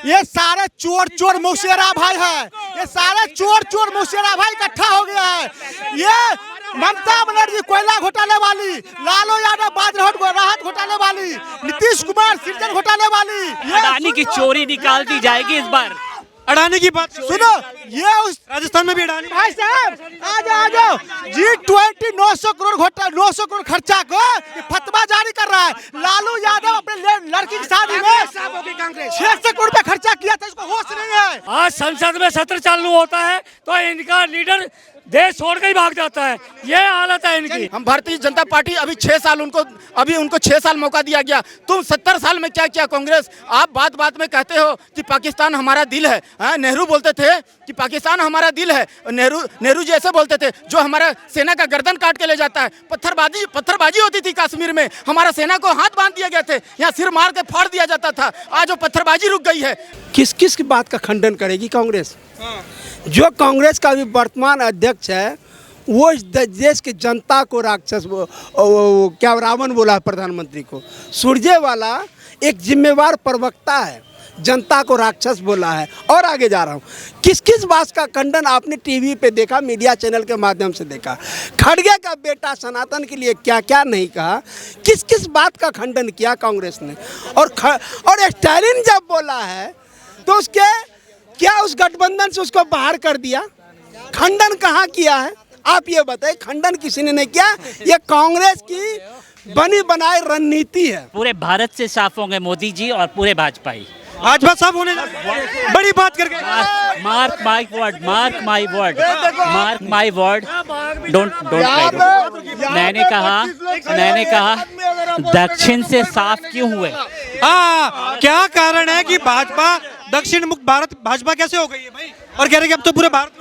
ये सारे चोर चोर मुशेरा भाई है, ये सारे चोर चोर मुशेरा भाई इकट्ठा हो गया है। ये ममता बनर्जी कोयला घोटाले वाली, लालू यादव बाजरहट राहत घोटाले वाली, नीतीश कुमार सृजन घोटाले वाली, अडानी की चोरी निकाल दी जाएगी इस बार। अडानी की बात सुनो, ये उस राजस्थान में भी अडानी भाई साहब आ जाओ G20 900 करोड़ घोटाला 900 करोड़ खर्चा को फतवा जारी कर रहा है। लालू यादव अपने लड़की की शादी में 600 करोड़ रुपए खर्चा किया था, इसको होश नहीं है। आज संसद में सत्र चालू होता है तो इनका लीडर देश छोड़ के ही भाग जाता है, ये हालत है इनकी। हम भारतीय जनता पार्टी अभी 6 साल उनको 6 साल मौका दिया गया। तुम 70 साल में क्या किया कांग्रेस? आप बात बात में कहते हो कि पाकिस्तान हमारा दिल है। नेहरू बोलते थे कि पाकिस्तान हमारा दिल है। नेहरू जी ऐसे बोलते थे, जो हमारा सेना का गर्दन काट के ले जाता है। पत्थरबाजी होती थी कश्मीर में, हमारा सेना को हाथ बांध दिया गया थे, यहाँ सिर मार के फाड़ दिया जाता था। आज वो पत्थरबाजी रुक गई है। किस किस की बात का खंडन करेगी कांग्रेस? जो कांग्रेस का भी वर्तमान अध्यक्ष है वो इस देश की जनता को राक्षस क्या रावण बोला है प्रधानमंत्री को। सुरजेवाला एक जिम्मेवार प्रवक्ता है, जनता को राक्षस बोला है। और आगे जा रहा हूँ, किस किस बात का खंडन आपने टीवी पे देखा, मीडिया चैनल के माध्यम से देखा। खड़गे का बेटा सनातन के लिए क्या क्या नहीं कहा, किस किस बात का खंडन किया कांग्रेस ने। और स्टालिन जब बोला है तो उसके क्या उस गठबंधन से उसको बाहर कर दिया? खंडन कहाँ किया है आप ये बताइए। खंडन किसी ने नहीं किया, ये कांग्रेस की बनी बनाई रणनीति है। पूरे भारत से साफ होंगे मोदी जी और पूरे भाजपाई। भाजपा सब होने बड़ी बात करके। Mark my word, mark my word, mark my word, don't मैंने कहा दक्षिण से साफ क्यों हुए? हाँ, क्या कारण है कि भाजपा दक्षिण मुक्त भारत भाजपा कैसे हो गई है भाई? और कह रहे कि अब तो पूरे भारत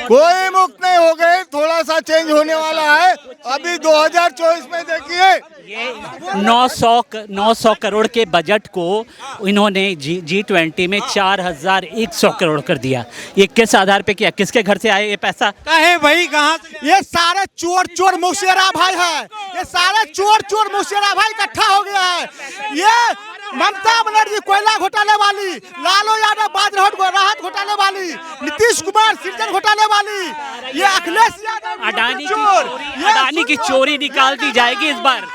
कोई मुक्त नहीं हो गए, थोड़ा सा चेंज होने वाला है। अभी 2024 में देखिए, ये 900 करोड़ के बजट को इन्होंने G20 में 4100 करोड़ कर दिया। ये किस आधार पे किया? किसके घर से आए ये पैसा? है भाई, कहाँ से? ये सारे चोर चोर मुशेरा भाई है, ये सारे चोर चोर मुशेरा भाई इकट्ठा हो गया है। ये ममता बनर्जी कोयला घोटाले वाली, लालू यादव बाजरहट राहत घोटाले वाली, नीतीश कुमार सृजन घोटाले वाली, ये अखिलेश यादव अडानी की चोरी निकाल दी जाएगी इस बार।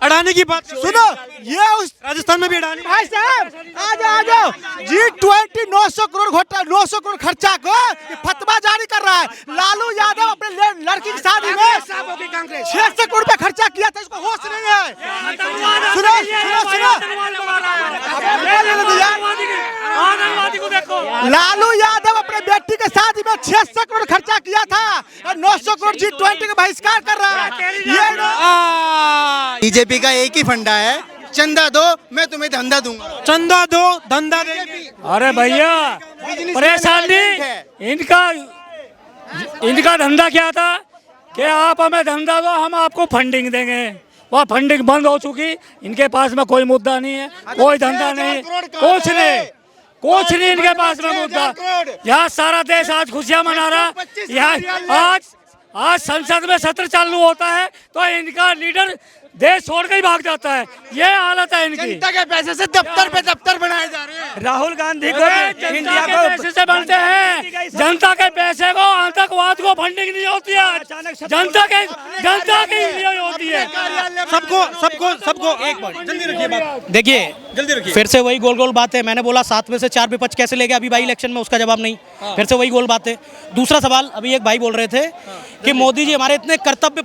अडानी की बात सुनो, ये उस राजस्थान में भी अडानी भाई साहब आ जाओ G20 900 करोड़ घोटाला 900 करोड़ खर्चा को फतवा जारी कर रहा है। लालू यादव अपने लड़की की शादी में 600 करोड़ रुपए खर्चा किया था, इसको होश नहीं है। सुनो लालू यादव अपने बेटी के शादी में 600 करोड़ खर्चा किया था और 900 करोड़ G20 का बहिष्कार कर रहा है। ये बीजेपी का एक ही फंडा है, चंदा दो मैं तुम्हें धंधा दूंगा। चंदा दो धंधा देंगे। अरे भैया परेशानी इनका धंधा क्या था कि आप हमें धंधा दो, हम आपको फंडिंग देंगे। वह फंडिंग बंद हो चुकी, इनके पास में कोई मुद्दा नहीं है, कोई धंधा नहीं, कुछ नहीं इनके पास में मुद्दा। यहाँ सारा देश आज खुशियाँ मना रहा। यहाँ आज संसद में सत्र चालू होता है तो इनका लीडर देश छोड़ के ही भाग जाता है, ये हालत है इनकी। जनता के पैसे से दफ्तर पे दफ्तर बनाए जा रहे हैं। राहुल गांधी को इंडिया के पैसे से बनते हैं, जनता के पैसे को आतंकवाद को फंडिंग नहीं होती है, जनता की लिए होती है। सबको एक बार जल्दी रखिए बात, देखिए जल्दी रखिए। फिर से वही गोल गोल बात है। मैंने बोला 7 में से 4 विपक्ष कैसे ले गया अभी भाई इलेक्शन में, उसका जवाब नहीं। फिर से वही गोल बात है। दूसरा सवाल, अभी एक भाई बोल रहे थे कि मोदी जी हमारे इतने कर्तव्य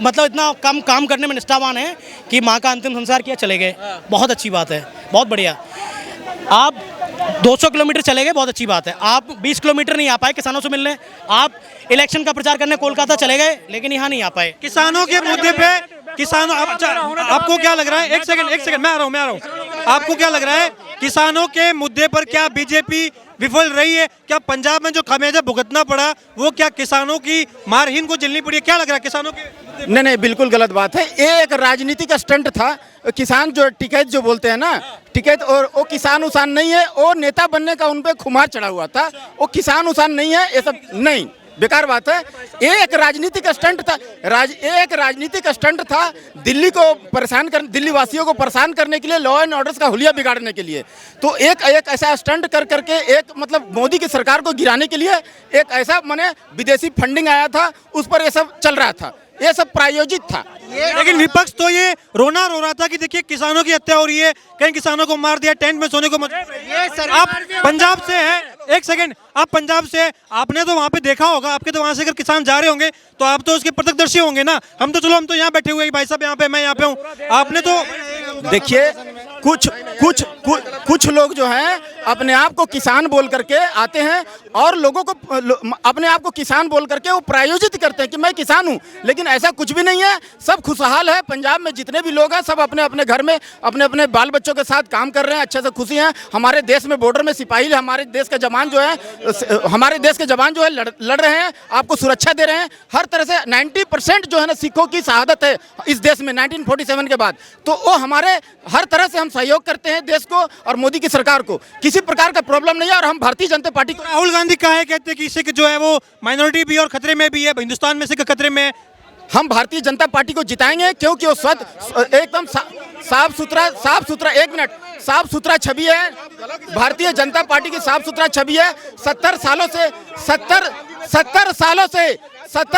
मतलब इतना कम काम करने में निष्ठावान है कि माँ का अंतिम संस्कार किया चले गए। बहुत अच्छी बात है, बहुत बढ़िया। आप 200 किलोमीटर चले गए, बहुत अच्छी बात है। आप 20 किलोमीटर नहीं आ पाए किसानों से मिलने। आप इलेक्शन का प्रचार करने कोलकाता चले गए लेकिन यहाँ नहीं आ पाए। किसानों के मुद्दे पे आपको क्या लग रहा है? एक सेकंड मैं आ रहा हूँ। आपको क्या लग रहा है किसानों के मुद्दे पर क्या बीजेपी विफल रही है? क्या पंजाब में जो खमेजा भुगतना पड़ा वो क्या किसानों की मारहीन को झेलनी पड़ी है? क्या लग रहा है किसानों के? नहीं, बिल्कुल गलत बात है। ये एक राजनीति का स्टंट था। किसान जो टिकैत जो बोलते हैं ना, टिकैत, और वो किसान उसान नहीं है, वो नेता बनने का उन पे खुमार चढ़ा हुआ था। वो किसान उसान नहीं है, ये सब नहीं। बेकार बात है। एक राजनीतिक स्टंट था, एक राजनीतिक स्टंट था दिल्ली को परेशान कर, दिल्ली वासियों को परेशान करने के लिए, लॉ एंड ऑर्डर का हुलिया बिगाड़ने के लिए। तो एक ऐसा स्टंट कर करके एक मतलब मोदी की सरकार को गिराने के लिए एक ऐसा माने विदेशी फंडिंग आया था, उस पर ये सब चल रहा था, ये सब प्रायोजित था। लेकिन विपक्ष तो ये रोना रो रहा था कि देखिए किसानों की हत्या हो रही है, कई किसानों को मार दिया, टेंट में सोने को आप पंजाब से है, एक सेकंड, आप पंजाब से है, आपने तो वहाँ पे देखा होगा, आपके तो वहाँ से अगर किसान जा रहे होंगे तो आप तो उसके प्रत्यक्षदर्शी होंगे ना। हम तो यहाँ बैठे हुए भाई साहब यहाँ पे, मैं यहाँ पे हूँ, आपने तो देखिए कुछ लोग जो हैं अपने आप को किसान बोल करके आते हैं और लोगों को अपने आप को किसान बोल करके वो प्रायोजित करते हैं कि मैं किसान हूं, लेकिन ऐसा कुछ भी नहीं है। सब खुशहाल है, पंजाब में जितने भी लोग हैं सब अपने अपने घर में अपने अपने बाल बच्चों के साथ काम कर रहे हैं, अच्छे से खुशी हैं। हमारे देश में बॉर्डर में सिपाही, हमारे देश के जवान जो है, हमारे देश के जवान जो है लड़ रहे हैं, आपको सुरक्षा दे रहे हैं हर तरह से। 90% जो है ना सिखों की शहादत है इस देश में 1947 के बाद, तो वो हमारे हर तरह से हम सहयोग करते हैं देश को और मोदी की सरकार को, किसी प्रकार का प्रॉब्लम नहीं है। और हम भारतीय जनता पार्टी को, राहुल गांधी कहा है, कहते हैं कि सिख जो है वो माइनॉरिटी भी और खतरे में भी है, हिंदुस्तान में सिख खतरे में है। हम भारतीय जनता पार्टी को जिताएंगे क्योंकि वो एकदम साफ सुथरा, एक मिनट, साफ सुथरा छवि है। भारतीय जनता पार्टी की साफ सुथरा छवि है। 70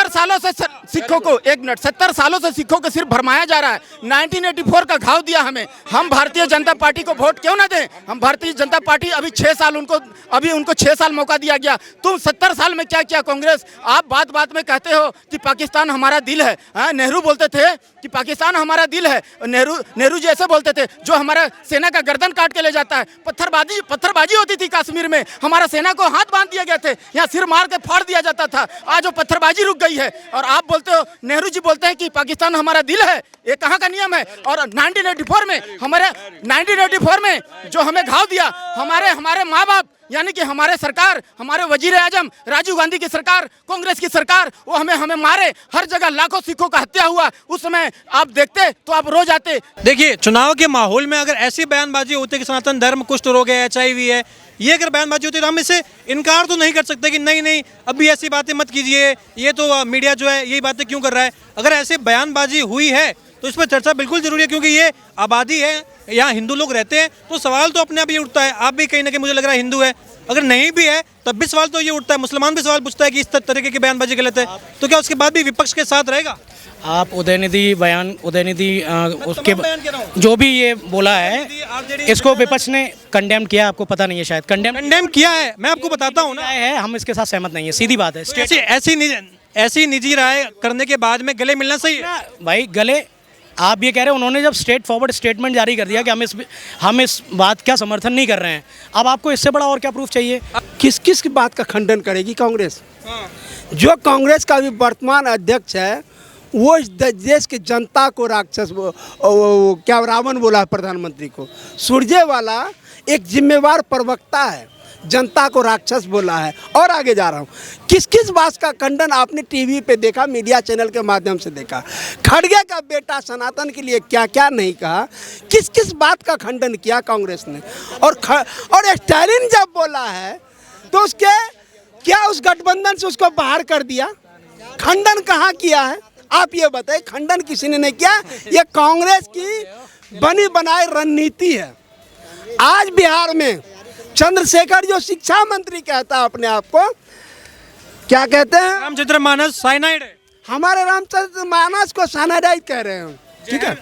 सालों से सिखों को, एक मिनट, 70 सालों से सिखों को सिर्फ भरमाया जा रहा है। 1984 का घाव दिया हमें, हम भारतीय जनता पार्टी को वोट क्यों ना दें? हम भारतीय जनता पार्टी अभी 6 साल उनको 6 साल मौका दिया गया। तुम 70 साल में क्या किया कांग्रेस? आप बात बात में कहते हो कि पाकिस्तान हमारा दिल है। नेहरू बोलते थे कि पाकिस्तान हमारा दिल है। नेहरू जी ऐसे बोलते थे, जो हमारा सेना का गर्दन काट के ले जाता है। पत्थरबाजी होती थी कश्मीर में, हमारा सेना को हाथ बांध दिया गया थे, यहाँ सिर मार के फाड़ दिया जाता था। आज वो पत्थरबाजी रुक गई है और आप बोलते हो, नेहरू जी बोलते हैं कि पाकिस्तान हमारा दिल है। ये कहाँ का नियम है? और 1984 में जो हमें घाव दिया, हमारे माँ बाप यानी कि हमारे सरकार, हमारे वजीर आजम राजीव गांधी की सरकार, कांग्रेस की सरकार, वो हमें मारे। हर जगह लाखों सिखों का हत्या हुआ। उस समय आप देखते तो आप रोज आते। देखिए चुनाव के माहौल में अगर ऐसी बयानबाजी होती है कि सनातन धर्म कुष्ठ रोग है, HIV है, ये अगर बयानबाजी होती है तो हम इससे इनकार तो नहीं कर सकते कि नहीं अभी ऐसी बातें मत कीजिए, ये तो मीडिया जो है यही बातें क्यों कर रहा है। अगर ऐसी बयानबाजी हुई है तो इस पर चर्चा बिल्कुल जरूरी है, क्योंकि ये आबादी है, यहाँ हिंदू लोग रहते हैं, तो सवाल तो अपने आप ये उठता है। आप भी कहीं ना कहीं मुझे लग रहा है हिंदू है, अगर नहीं भी है तब भी सवाल तो ये उठता है, मुसलमान भी सवाल पूछता है कि इस तरीके की बयानबाजी गलत है, तो क्या उसके बाद भी विपक्ष के साथ रहेगा? आप उदयनिधि उसके जो भी ये बोला है, इसको विपक्ष ने कंडेम किया, आपको पता नहीं है शायद। कंडेम किया है, मैं आपको बताता हूँ ना, है, हम इसके साथ सहमत नहीं है, सीधी बात है। ऐसी निजी राय करने के बाद में गले मिलना सही है भाई? गले आप ये कह रहे हैं, उन्होंने जब स्ट्रेट फॉरवर्ड स्टेटमेंट जारी कर दिया कि हम इस बात का समर्थन नहीं कर रहे हैं, अब आपको इससे बड़ा और क्या प्रूफ चाहिए? किस किस की बात का खंडन करेगी कांग्रेस? जो कांग्रेस का भी वर्तमान अध्यक्ष है वो इस देश की जनता को राक्षस क्या रावण बोला है प्रधानमंत्री को। सुरजेवाला एक जिम्मेवार प्रवक्ता है, जनता को राक्षस बोला है। और आगे जा रहा हूँ, किस किस बात का खंडन आपने टीवी पे देखा, मीडिया चैनल के माध्यम से देखा। खड़गे का बेटा सनातन के लिए क्या क्या नहीं कहा, किस किस बात का खंडन किया कांग्रेस ने। और स्टालिन जब बोला है तो उसके क्या उस गठबंधन से उसको बाहर कर दिया? खंडन कहाँ किया है आप ये बताइए? खंडन किसी ने नहीं किया, ये कांग्रेस की बनी बनाई रणनीति है। आज बिहार में चंद्रशेखर जो शिक्षा मंत्री कहता है अपने आप को, क्या कहते हैं? रामचंद्र मानस साइनाइड है। हमारे रामचंद्र मानस को साइनाइड कह रहे हैं, ठीक है,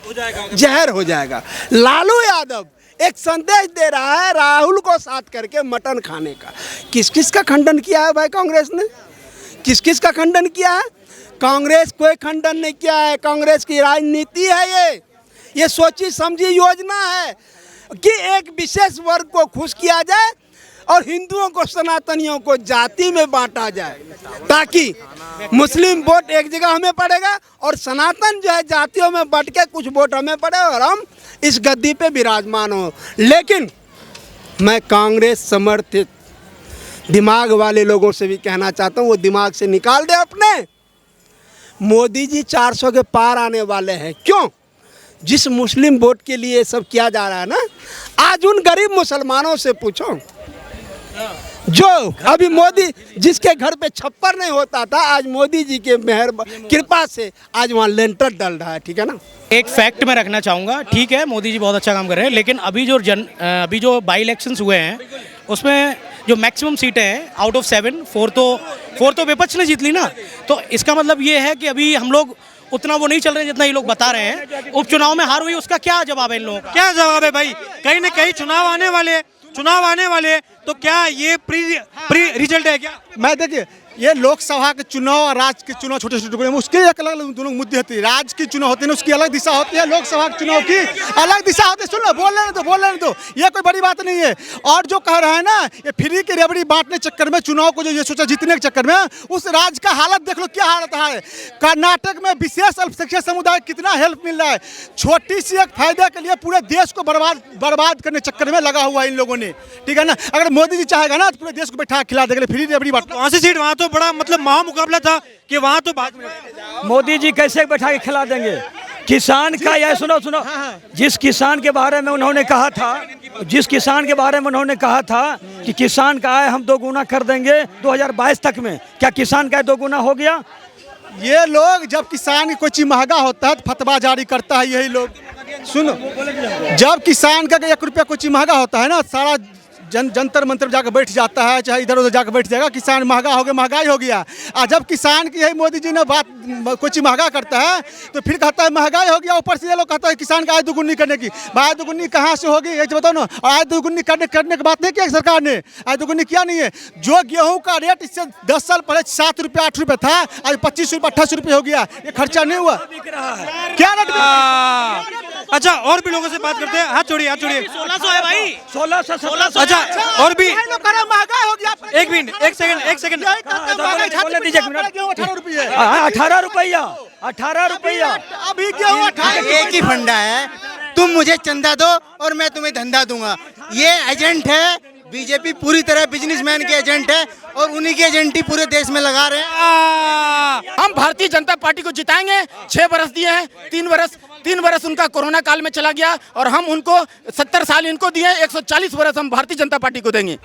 जहर हो जाएगा। लालू यादव एक संदेश दे रहा है राहुल को साथ करके मटन खाने का। किस किस का खंडन किया है भाई कांग्रेस ने? किस किस का खंडन किया है? कांग्रेस कोई खंडन नहीं किया है। कांग्रेस की राजनीति है ये सोची समझी योजना है कि एक विशेष वर्ग को खुश किया जाए और हिंदुओं को, सनातनियों को जाति में बांटा जाए, ताकि मुस्लिम वोट एक जगह हमें पड़ेगा और सनातन जो है जातियों में बंट के कुछ वोट हमें पड़े और हम इस गद्दी पे विराजमान हो। लेकिन मैं कांग्रेस समर्थित दिमाग वाले लोगों से भी कहना चाहता हूँ, वो दिमाग से निकाल दे अपने। मोदी जी 400 के पार आने वाले हैं। क्यों? जिस मुस्लिम वोट के लिए सब किया जा रहा है ना, आज उन गरीब मुसलमानों से पूछो, जो अभी मोदी जिसके घर पे छप्पर नहीं होता था, आज मोदी जी के कृपा से आज वहाँ लेंटर डल रहा है, ठीक है ना। एक फैक्ट मैं रखना चाहूँगा, ठीक है मोदी जी बहुत अच्छा काम कर रहे हैं, लेकिन अभी जो बाई इलेक्शंस हुए हैं उसमें जो मैक्सिमम सीटें हैं आउट ऑफ 7, 4 तो विपक्ष ने जीत ली ना। तो इसका मतलब ये है कि अभी हम लोग उतना वो नहीं चल रहे जितना ये लोग बता रहे हैं। उपचुनाव में हार हुई, उसका क्या जवाब है इन लोगों का? क्या जवाब है भाई? कहीं ना कहीं चुनाव आने वाले तो क्या ये प्री रिजल्ट है क्या? मैं देखिए, ये लोकसभा के चुनाव और राज्य के चुनाव छोटे छोटे टुकड़े में उसके एक अलग दोनों मुद्दे होते हैं। राज्य की चुनाव होती है उसकी अलग दिशा होती है, लोकसभा के चुनाव की अलग दिशा होती है। सुन लो, बोल लेने दो, ये कोई बड़ी बात नहीं है। और जो कह रहे हैं ना, ये फ्री की रेवड़ी बांटने चक्कर में चुनाव को जो ये सोचा जीतने के चक्कर में, उस राज्य का हालत देख लो, क्या हालत है। कर्नाटक में विशेष अल्पसंख्यक समुदाय कितना हेल्प मिल रहा है, छोटी सी एक फायदे के लिए पूरे देश को बर्बाद करने चक्कर में लगा हुआ है इन लोगों ने, ठीक है ना। अगर मोदी जी चाहेगा ना तो पूरे देश को बैठा खिला देगा फ्री रेवड़ी बांट। वहाँ से सीट, वहाँ तो बड़ा मतलब महामुकाबला था कि वहाँ तो बात में मोदी जी कैसे बैठा के खिला देंगे किसान का? यह सुनो जिस किसान के बारे में उन्होंने कहा था कि किसान का आय हम 2 गुना कर देंगे 2022 तक में, क्या किसान का आय 2 गुना हो गया? ये लोग जब किसान की कोई चीज महंगा होता है तो फतवा जारी करता है यही लोग। सुनो, जब किसान का 1 रुपया कोई चीज महंगा होता है ना, सारा जंतर मंतर जाकर बैठ जाता है, चाहे इधर उधर जाकर बैठ जाएगा, किसान महंगा हो गया, महंगाई हो गया। और जब किसान की यही मोदी जी ने बात कोई चीज महंगा करता है तो फिर कहता है महंगाई हो गया, ऊपर से ये लोग कहता है किसान का आय दोगुनी करने की। आय दोगुनी कहाँ से होगी ये बताओ ना। आय दोगुनी करने की बात नहीं की सरकार ने, आय दोगुनी किया नहीं है। जो गेहूँ का रेट इससे 10 साल पहले 7 रुपये 8 रुपये था, आज 25 रुपये 28 रुपये हो गया। ये खर्चा नहीं हुआ क्या रेट? अच्छा, और भी लोगों से बात करते हैं। हाथ छोड़िए 1600 है भाई, 1600। अच्छा, और भी महंगा हो गया। 1 मिनट 1 सेकंड 18 रुपये 18 रुपया अभी गेहूँ 18। एक ही फंडा है, तुम मुझे चंदा दो और मैं तुम्हें धंधा दूंगा। ये एजेंट है, बीजेपी पूरी तरह बिजनेसमैन के एजेंट है और उन्हीं के एजेंट ही पूरे देश में लगा रहे हैं। हम भारतीय जनता पार्टी को जिताएंगे। 6 बरस दिए हैं, 3 बरस उनका कोरोना काल में चला गया और हम उनको 70 साल इनको दिए, 140 बरस हम भारतीय जनता पार्टी को देंगे।